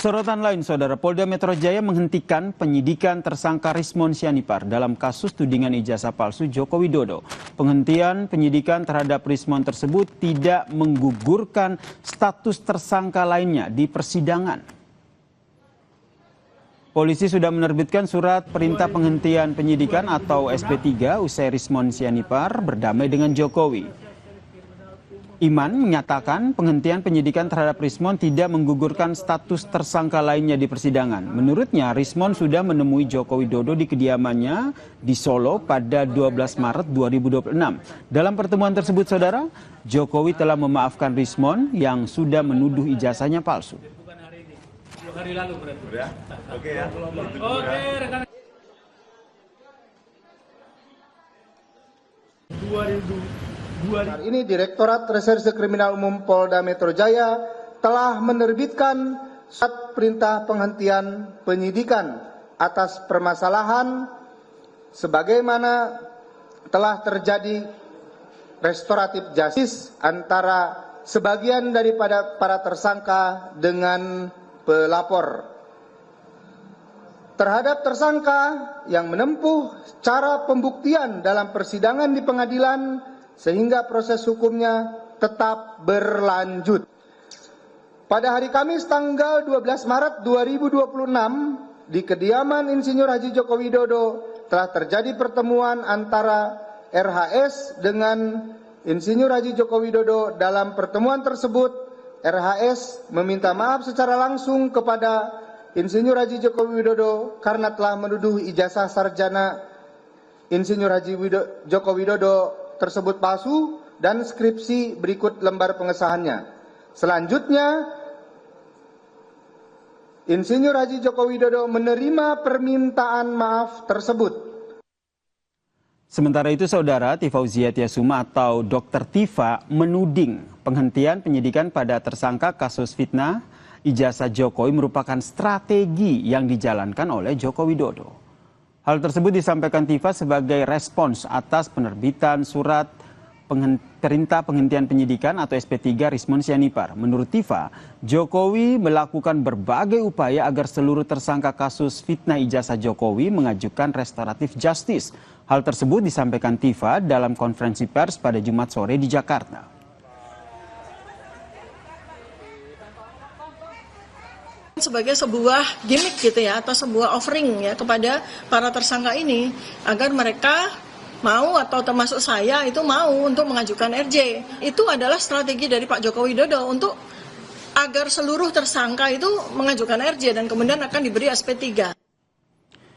Sorotan lain, Saudara, Polda Metro Jaya menghentikan penyidikan tersangka Rismon Sianipar dalam kasus tudingan ijazah palsu Joko Widodo. Penghentian penyidikan terhadap Rismon tersebut tidak menggugurkan status tersangka lainnya di persidangan. Polisi sudah menerbitkan surat perintah penghentian penyidikan atau SP3 usai Rismon Sianipar berdamai dengan Jokowi. Iman menyatakan penghentian penyidikan terhadap Rismon tidak menggugurkan status tersangka lainnya di persidangan. Menurutnya, Rismon sudah menemui Joko Widodo di kediamannya di Solo pada 12 Maret 2026. Dalam pertemuan tersebut, Saudara, Jokowi telah memaafkan Rismon yang sudah menuduh ijazahnya palsu. Hari lalu berarti. Ya? Oke ya. Oke, rekan. 2000 Hari ini Direktorat Reserse Kriminal Umum Polda Metro Jaya telah menerbitkan surat perintah penghentian penyidikan atas permasalahan sebagaimana telah terjadi restoratif justice antara sebagian daripada para tersangka dengan pelapor. Terhadap tersangka yang menempuh cara pembuktian dalam persidangan di pengadilan sehingga proses hukumnya tetap berlanjut. Pada hari Kamis tanggal 12 Maret 2026 di kediaman Insinyur Haji Joko Widodo telah terjadi pertemuan antara RHS dengan Insinyur Haji Joko Widodo. Dalam pertemuan tersebut RHS meminta maaf secara langsung kepada Insinyur Haji Joko Widodo karena telah menuduh ijazah sarjana Insinyur Haji Joko Widodo tersebut palsu dan skripsi berikut lembar pengesahannya. Selanjutnya, Insinyur Haji Joko Widodo menerima permintaan maaf tersebut. Sementara itu, Saudara, Tifauzia Tiasuma atau Dr. Tifa menuding penghentian penyidikan pada tersangka kasus fitnah ijazah Jokowi merupakan strategi yang dijalankan oleh Joko Widodo. Hal tersebut disampaikan Tifa sebagai respons atas penerbitan surat perintah penghentian penyidikan atau SP3 Rismon Sianipar. Menurut Tifa, Jokowi melakukan berbagai upaya agar seluruh tersangka kasus fitnah ijazah Jokowi mengajukan restoratif justice. Hal tersebut disampaikan Tifa dalam konferensi pers pada Jumat sore di Jakarta. Sebagai sebuah gimmick gitu ya, atau sebuah offering ya kepada para tersangka ini agar mereka mau atau termasuk saya itu mau untuk mengajukan RJ. Itu adalah strategi dari Pak Joko Widodo untuk agar seluruh tersangka itu mengajukan RJ dan kemudian akan diberi SP3.